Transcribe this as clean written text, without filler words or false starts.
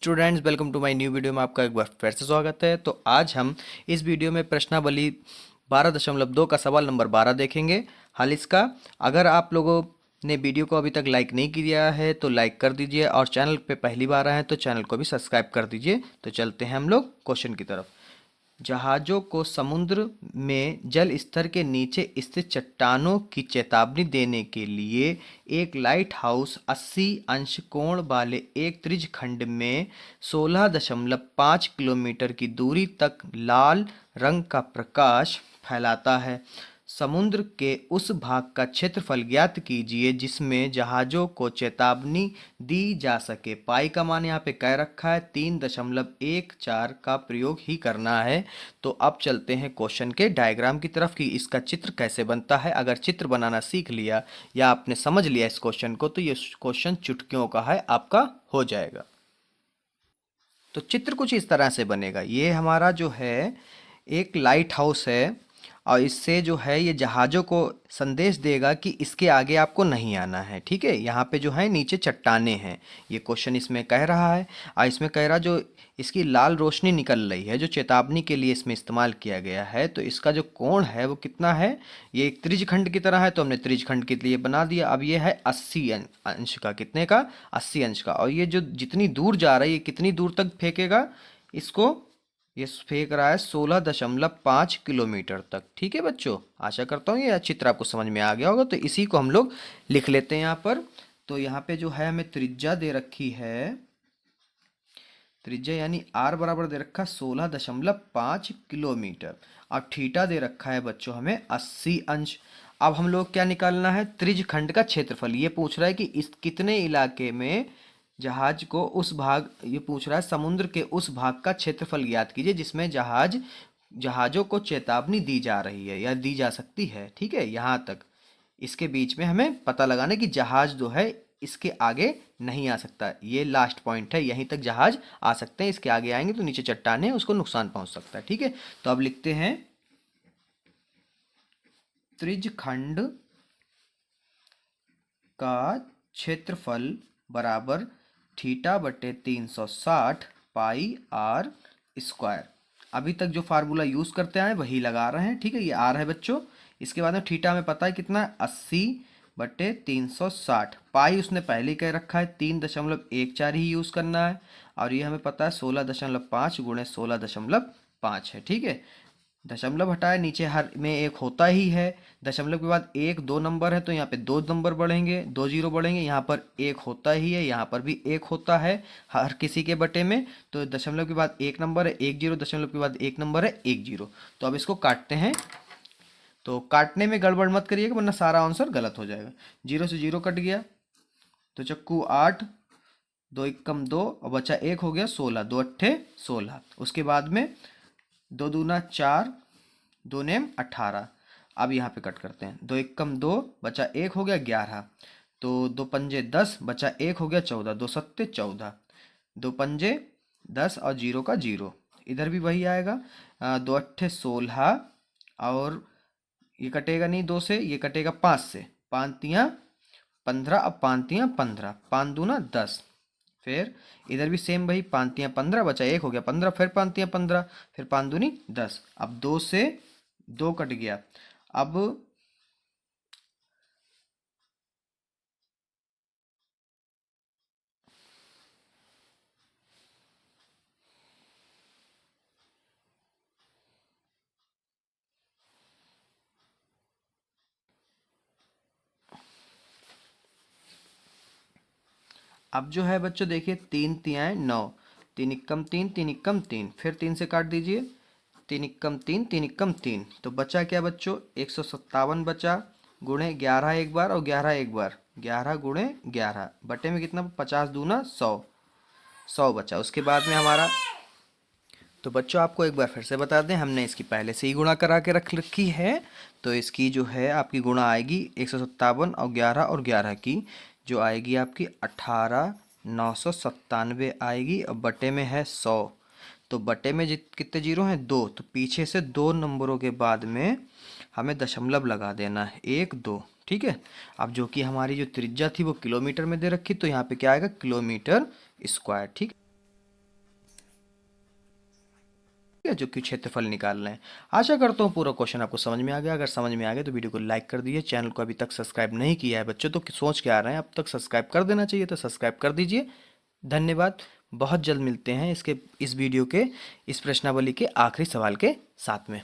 Students, welcome to my new video में आपका एक बार फिर से स्वागत है। तो आज हम इस वीडियो में प्रश्नावली 12.2 का सवाल नंबर 12 देखेंगे। हल इसका, अगर आप लोगों ने वीडियो को अभी तक लाइक नहीं किया है तो लाइक कर दीजिए और चैनल पे पहली बार आए हैं तो चैनल को भी सब्सक्राइब कर दीजिए। तो चलते हैं हम लोग क्वेश्चन की तरफ। जहाज़ों को समुद्र में जल स्तर के नीचे स्थित चट्टानों की चेतावनी देने के लिए एक लाइट हाउस 80 अंश कोण वाले एक त्रिज्य खंड में 16.5 किलोमीटर की दूरी तक लाल रंग का प्रकाश फैलाता है। समुद्र के उस भाग का क्षेत्रफल ज्ञात कीजिए जिसमें जहाज़ों को चेतावनी दी जा सके। पाई का मान यहाँ पे कह रखा है 3.14 का प्रयोग ही करना है। तो अब चलते हैं क्वेश्चन के डायग्राम की तरफ कि इसका चित्र कैसे बनता है। अगर चित्र बनाना सीख लिया या आपने समझ लिया इस क्वेश्चन को तो ये क्वेश्चन चुटकियों का है, आपका हो जाएगा। तो चित्र कुछ इस तरह से बनेगा। ये हमारा जो है एक लाइट हाउस है और इससे जो है ये जहाज़ों को संदेश देगा कि इसके आगे आपको नहीं आना है। ठीक है, यहाँ पे जो है नीचे चट्टाने हैं, ये क्वेश्चन इसमें कह रहा है। और इसमें कह रहा जो इसकी लाल रोशनी निकल रही है जो चेतावनी के लिए इसमें इस्तेमाल किया गया है, तो इसका जो कोण है वो कितना है। ये एक त्रिज्यखंड की तरह है तो हमने त्रिज्यखंड के लिए बना दिया। अब ये है 80 अंश का, कितने का, 80 अंश का। और ये जो जितनी दूर जा रहा है ये कितनी दूर तक फेंकेगा इसको, ये फेंक रहा है 16.5 किलोमीटर तक। ठीक है बच्चों, आशा करता हूँ ये चित्र आपको समझ में आ गया होगा। तो इसी को हम लोग लिख लेते हैं यहाँ पर। तो यहाँ पे जो है हमें त्रिज्या दे रखी है, त्रिज्या यानी आर बराबर दे रखा 16.5 किलोमीटर और थीटा दे रखा है बच्चों हमें 80 अंश। अब हम लोग क्या निकालना है, त्रिज्य खंड का क्षेत्रफल। ये पूछ रहा है कि इस कितने इलाके में जहाज को उस भाग, ये पूछ रहा है समुद्र के उस भाग का क्षेत्रफल ज्ञात कीजिए जिसमें जहाजों को चेतावनी दी जा रही है या दी जा सकती है। ठीक है, यहाँ तक इसके बीच में हमें पता लगाना कि जहाज जो है इसके आगे नहीं आ सकता। ये लास्ट पॉइंट है, यहीं तक जहाज आ सकते हैं, इसके आगे आएंगे तो नीचे चट्टान है उसको नुकसान पहुंच सकता है। ठीक है, तो अब लिखते हैं त्रिज्य खंड का क्षेत्रफल बराबर थीटा बटे 360 पाई आर स्क्वायर। अभी तक जो फार्मूला यूज करते आए वही लगा रहे हैं। ठीक है, ये आर है बच्चों। इसके बाद में थीटा हमें पता है कितना है, 80 बटे 360। पाई उसने पहले कह रखा है 3.14 ही यूज करना है। और ये हमें पता है 16.5 गुणे 16.5 है। ठीक है, दशमलव हटाए नीचे हर में एक होता ही है। दशमलव के बाद एक दो नंबर है तो यहाँ पे दो नंबर बढ़ेंगे, दो जीरो बढ़ेंगे। यहाँ पर एक होता ही है, यहाँ पर भी एक होता है हर किसी के बटे में। तो दशमलव के बाद एक नंबर है, एक जीरो। दशमलव के बाद एक नंबर है, एक जीरो। तो अब इसको काटते हैं। तो काटने में गड़बड़ मत करिएगा वरना सारा आंसर गलत हो जाएगा। जीरो से जीरो कट गया तो चक्कू 8, दो एकम दो और बचा एक हो गया 16, दो अट्ठे 16। उसके बाद में दो दूना 4, दो नेम 18। अब यहाँ पे कट करते हैं, दो एकम दो, बचा एक हो गया 11। तो दो पंजे 10, बचा एक हो गया 14, दो सत्ते 14, दो पंजे 10 और जीरो का जीरो। इधर भी वही आएगा, दो अट्ठे 16 और ये कटेगा नहीं दो से, ये कटेगा 5 से, पाँतियाँ 15। अब पाँतियाँ 15, पाँच दूना 10। फिर इधर भी सेम वही, पाँतियाँ 15, बचा एक हो गया 15, फिर पाँतियाँ 15, फिर पाँच दूनी 10। अब दो से दो कट गया। अब जो है बच्चों देखिए, तीन तियाएँ 9, तीन इक्कम तीन, तीन इक्कम तीन, फिर तीन से काट दीजिए, तीन इक्कम तीन, तीन इक्कम तीन। तो बचा क्या बच्चों, 157 बचा, गुणे 11 एक बार और 11 एक बार, 11 गुणे 11 बटे में कितना, 50 दूना 100, 100 बचा। उसके बाद में हमारा, तो बच्चों आपको एक बार फिर से बता दें, हमने इसकी पहले से ही गुणा करा के रख रखी है। तो इसकी जो है आपकी गुणा आएगी 157 और 11 की जो आएगी आपकी 18,997 आएगी और बटे में है 100। तो बटे में कितने जीरो हैं, दो। तो पीछे से दो नंबरों के बाद में हमें दशमलव लगा देना है, एक दो। ठीक है, अब जो कि हमारी जो त्रिज्या थी वो किलोमीटर में दे रखी, तो यहाँ पे क्या आएगा, किलोमीटर स्क्वायर। ठीक, है, जो कि क्षेत्रफल निकालना है। आशा करता हूँ पूरा क्वेश्चन आपको समझ में आ गया। अगर समझ में आ गया तो वीडियो को लाइक कर दीजिए। चैनल को अभी तक सब्सक्राइब नहीं किया है बच्चों तो सोच के आ रहे हैं अब तक सब्सक्राइब कर देना चाहिए, तो सब्सक्राइब कर दीजिए। धन्यवाद। बहुत जल्द मिलते हैं इस वीडियो के इस प्रश्नावली के आखिरी सवाल के साथ में।